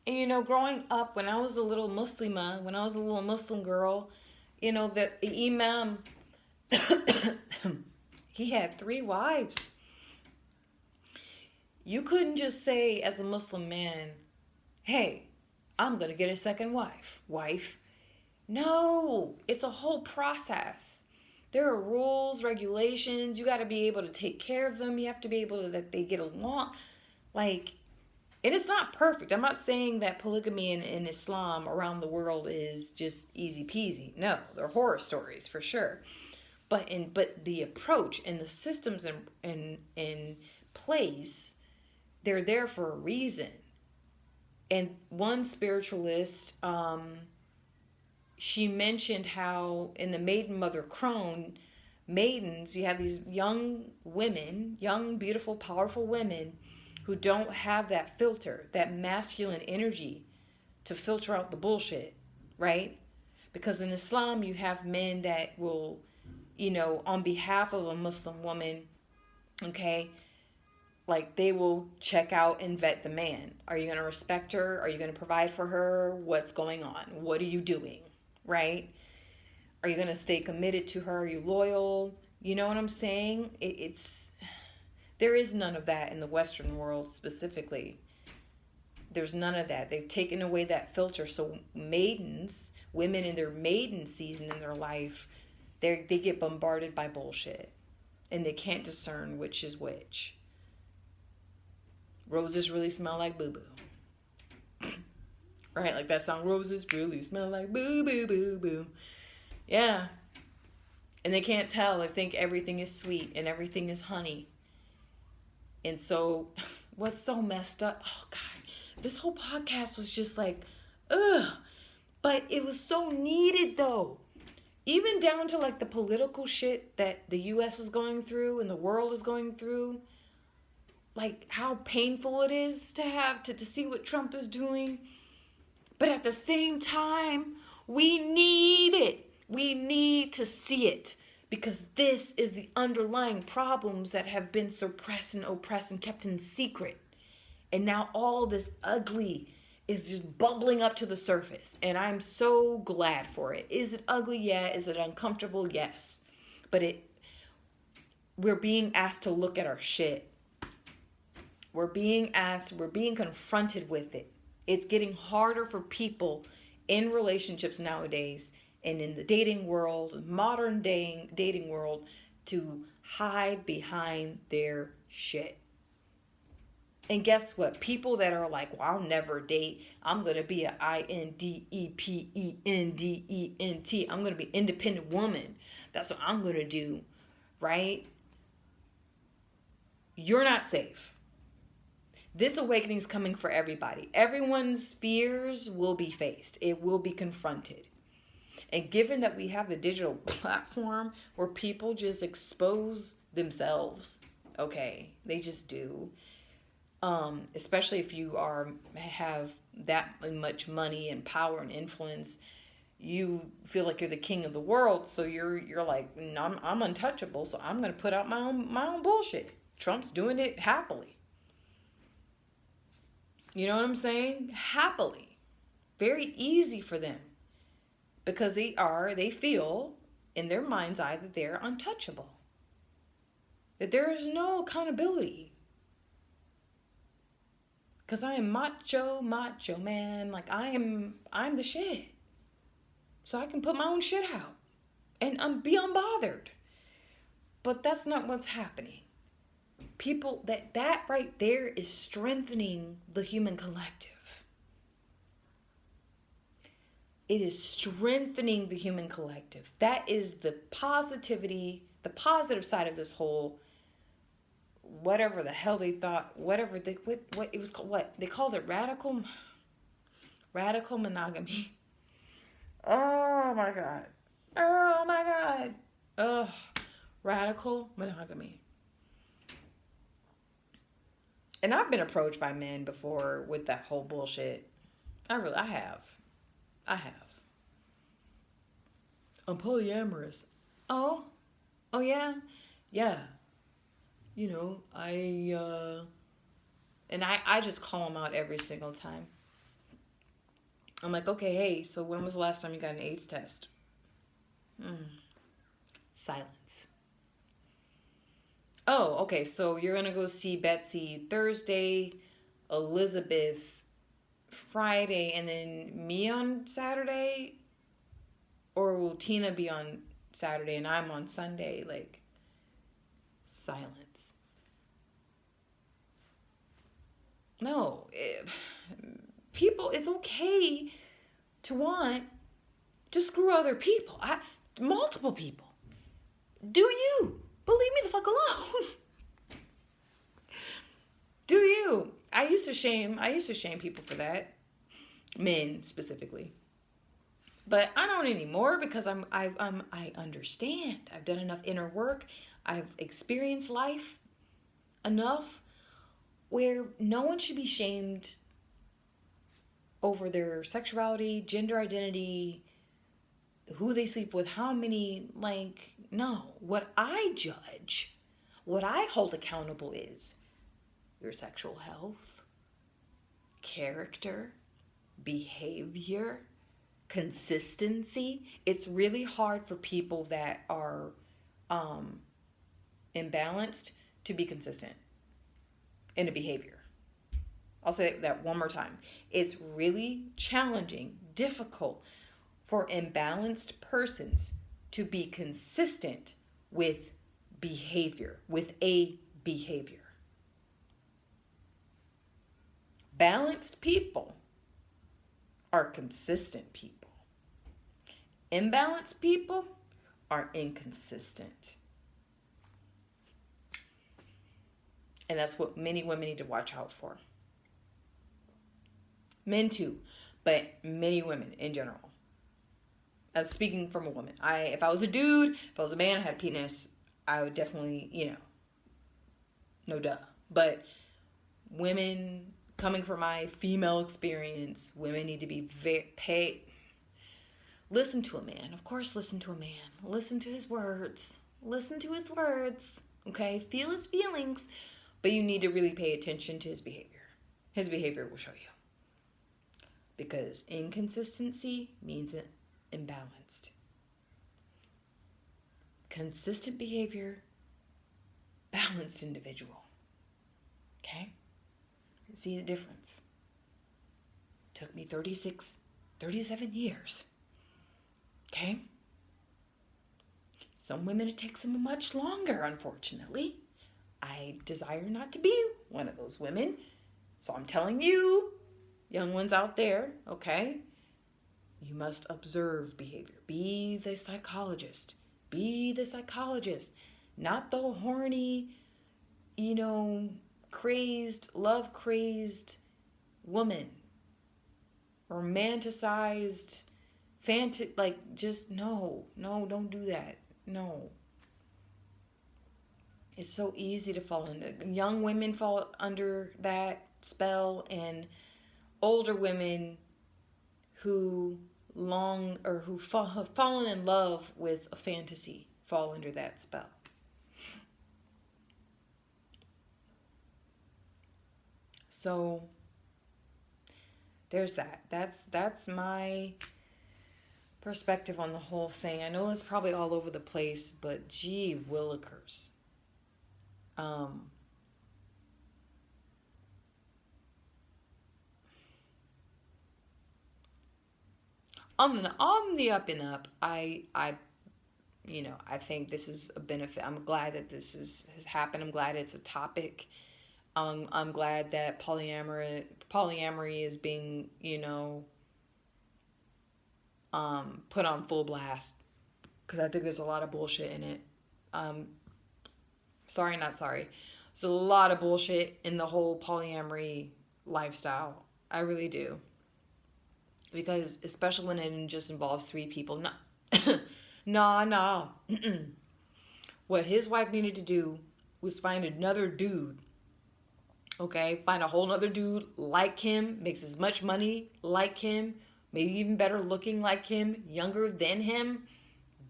S1: And you know, growing up, when I was a little Muslimah, when I was a little Muslim girl, you know, that the Imam, he had 3 wives. You couldn't just say as a Muslim man, hey, I'm going to get a second wife. No, it's a whole process. There are rules, regulations. You got to be able to take care of them. You have to be able to, that they get along. Like, it is not perfect. I'm not saying that polygamy in Islam around the world is just easy peasy. No, they're horror stories for sure. But the approach and the systems in place, they're there for a reason. And one spiritualist, she mentioned how in the Maiden Mother Crone, maidens, you have these young women, young, beautiful, powerful women who don't have that filter, that masculine energy to filter out the bullshit, right? Because in Islam, you have men that will, you know, on behalf of a Muslim woman, okay, like they will check out and vet the man. Are you going to respect her? Are you going to provide for her? What's going on? What are you doing? Right? Are you going to stay committed to her? Are you loyal? You know what I'm saying? There is none of that in the Western world specifically. There's none of that. They've taken away that filter. So maidens, women in their maiden season in their life, they get bombarded by bullshit. And they can't discern which is which. Roses really smell like boo-boo. Right? Like that song, roses really smell like boo, boo, boo, boo. Yeah. And they can't tell. They think everything is sweet and everything is honey. And so, what's so messed up? Oh, God. This whole podcast was just like, ugh. But it was so needed, though. Even down to like the political shit that the U.S. is going through and the world is going through. Like how painful it is to have to see what Trump is doing. But at the same time, we need it. We need to see it. Because this is the underlying problems that have been suppressed and oppressed and kept in secret. And now all this ugly is just bubbling up to the surface. And I'm so glad for it. Is it ugly? Yeah. Is it uncomfortable? Yes. But we're being asked to look at our shit. We're being confronted with it. It's getting harder for people in relationships nowadays and in the dating world, modern dating world, to hide behind their shit. And guess what? People that are like, well, I'll never date. I'm going to be an independent. I'm going to be an independent woman. That's what I'm going to do. Right? you're not safe. This awakening is coming for everybody. Everyone's fears will be faced. It will be confronted. And given that we have the digital platform where people just expose themselves, okay, they just do. Especially if you have that much money and power and influence, you feel like you're the king of the world. So you're like, no, I'm untouchable. So I'm gonna put out my own bullshit. Trump's doing it happily. You know what I'm saying? Happily. Very easy for them. Because they feel in their mind's eye that they're untouchable. That there is no accountability. Because I am macho man. Like I'm the shit. So I can put my own shit out. And be unbothered. But that's not what's happening. People, that right there is strengthening the human collective. It is strengthening the human collective. That is the positivity, the positive side of this whole, whatever the hell they thought, what it was called, what? They called it radical monogamy. Oh my God. Oh my God. Ugh. Radical monogamy. And I've been approached by men before with that whole bullshit. I have. I'm polyamorous. Oh yeah. Yeah. You know, I just call them out every single time. I'm like, okay, hey, so when was the last time you got an AIDS test? Silence. Oh, okay, so you're going to go see Betsy Thursday, Elizabeth Friday, and then me on Saturday? Or will Tina be on Saturday and I'm on Sunday? Like, silence. No. People, it's okay to want to screw other people. Multiple people. Do you? But leave me the fuck alone. Do you? I used to shame people for that. Men specifically. But I don't anymore because I understand. I've done enough inner work. I've experienced life enough where no one should be shamed over their sexuality, gender identity, who they sleep with, how many, like, no. What I judge, what I hold accountable is your sexual health, character, behavior, consistency. It's really hard for people that are imbalanced to be consistent in a behavior. I'll say that one more time. It's really challenging, difficult for imbalanced persons to be consistent with behavior, with a behavior. Balanced people are consistent people. Imbalanced people are inconsistent. And that's what many women need to watch out for. Men too, but many women in general. As speaking from a woman. If I was a dude, if I was a man, I had a penis, I would definitely, no duh. But women, coming from my female experience, women need to be listen to a man. Of course, listen to a man. Listen to his words. Listen to his words. Okay? Feel his feelings. But you need to really pay attention to his behavior. His behavior will show you. Because inconsistency means imbalanced. Consistent behavior, balanced individual. Okay? See the difference. Took me 37 years. Okay? Some women it takes them much longer, unfortunately. I desire not to be one of those women. So I'm telling you, young ones out there, okay? You must observe behavior. Be the psychologist. Be the psychologist. Not the horny, love crazed woman, romanticized, just no, don't do that. No. It's so easy to fall into. Young women fall under that spell, and older women who have fallen in love with a fantasy fall under that spell. So there's that. That's my perspective on the whole thing. I know it's probably all over the place, but gee willikers. On the up and up, I think this is a benefit. I'm glad that this has happened. I'm glad it's a topic. I'm glad that polyamory is being, put on full blast, because I think there's a lot of bullshit in it. Sorry, not sorry. There's a lot of bullshit in the whole polyamory lifestyle. I really do. Because especially when it just involves 3 people. Nah. What his wife needed to do was find another dude. Okay? Find a whole nother dude like him, makes as much money like him, maybe even better looking like him, younger than him.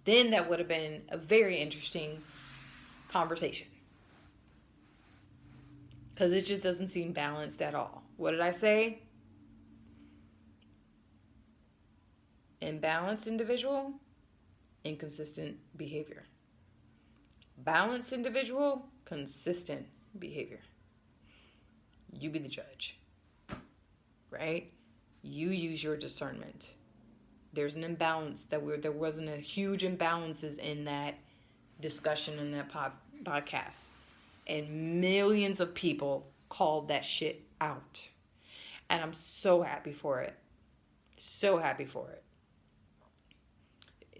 S1: Then that would have been a very interesting conversation. Because it just doesn't seem balanced at all. What did I say? Imbalanced individual, inconsistent behavior. Balanced individual, consistent behavior. You be the judge, right? You use your discernment. There's an imbalance there wasn't a huge imbalances in that discussion in that podcast, and millions of people called that shit out, and I'm so happy for it. So happy for it.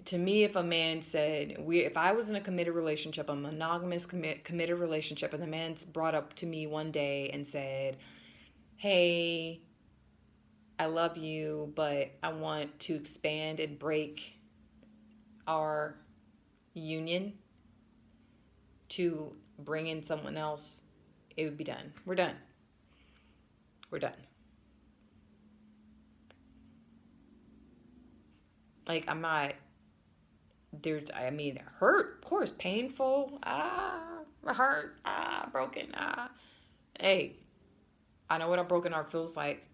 S1: To me, if a man said, if I was in a committed relationship, a monogamous committed relationship, and the man's brought up to me one day and said, hey, I love you, but I want to expand and break our union to bring in someone else, it would be done. We're done. Like, I'm not... hurt, of course, painful, hurt, broken, Hey, I know what a broken heart feels like.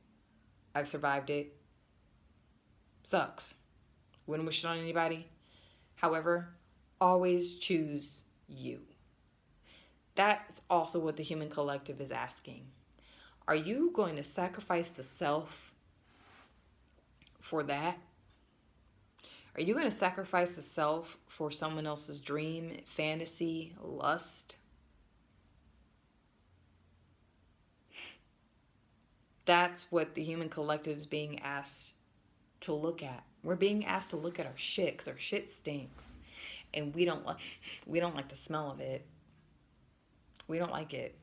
S1: I've survived it. Sucks. Wouldn't wish it on anybody. However, always choose you. That's also what the human collective is asking. Are you going to sacrifice the self for that? Are you going to sacrifice the self for someone else's dream, fantasy, lust? That's what the human collective is being asked to look at. We're being asked to look at our shit, because our shit stinks. And we don't like the smell of it. We don't like it.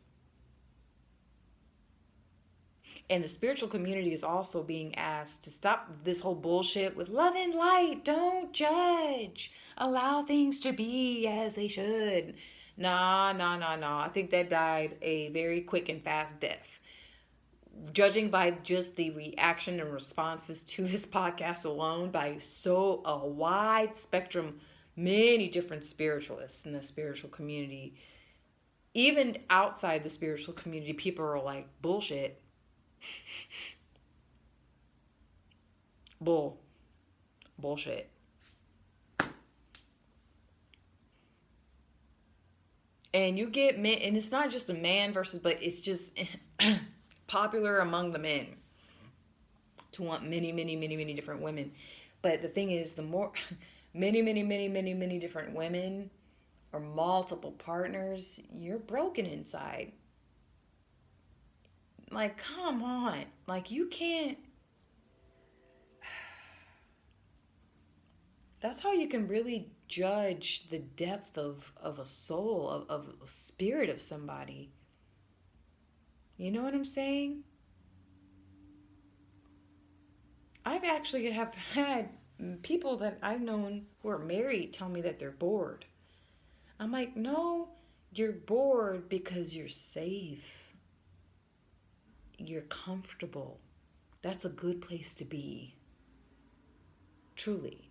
S1: And the spiritual community is also being asked to stop this whole bullshit with love and light. Don't judge. Allow things to be as they should. Nah. I think that died a very quick and fast death. Judging by just the reaction and responses to this podcast alone, by a wide spectrum, many different spiritualists in the spiritual community, even outside the spiritual community, people are like, bullshit. Bullshit. And you get men, and it's not just a man versus, but it's just popular among the men to want many different women. But the thing is, the more many different women or multiple partners, you're broken inside. Like, come on. Like, you can't... That's how you can really judge the depth of a soul, of a spirit of somebody. You know what I'm saying? I've actually have had people that I've known who are married tell me that they're bored. I'm like, no, you're bored because you're safe. You're comfortable. That's a good place to be. Truly.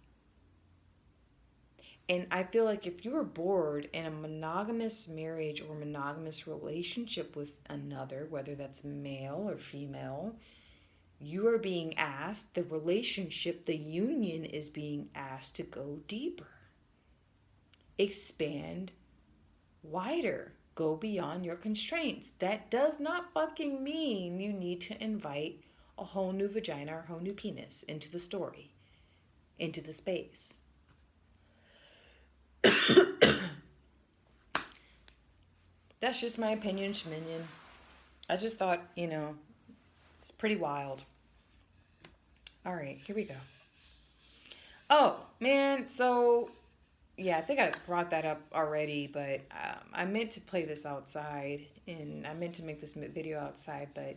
S1: And I feel like if you were bored in a monogamous marriage or monogamous relationship with another, whether that's male or female, you are being asked, the relationship, the union is being asked to go deeper, expand wider, go beyond your constraints. That does not fucking mean you need to invite a whole new vagina or a whole new penis into the story, into the space. That's just my opinion, Schminion. I just thought, it's pretty wild. All right, here we go. Oh, man, so, yeah, I think I brought that up already, but I meant to play this outside, and I meant to make this video outside, but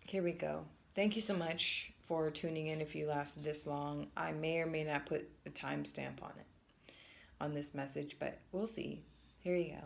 S1: here we go. Thank you so much for tuning in if you lasted this long. I may or may not put a timestamp on it, on this message, but we'll see. Here you go.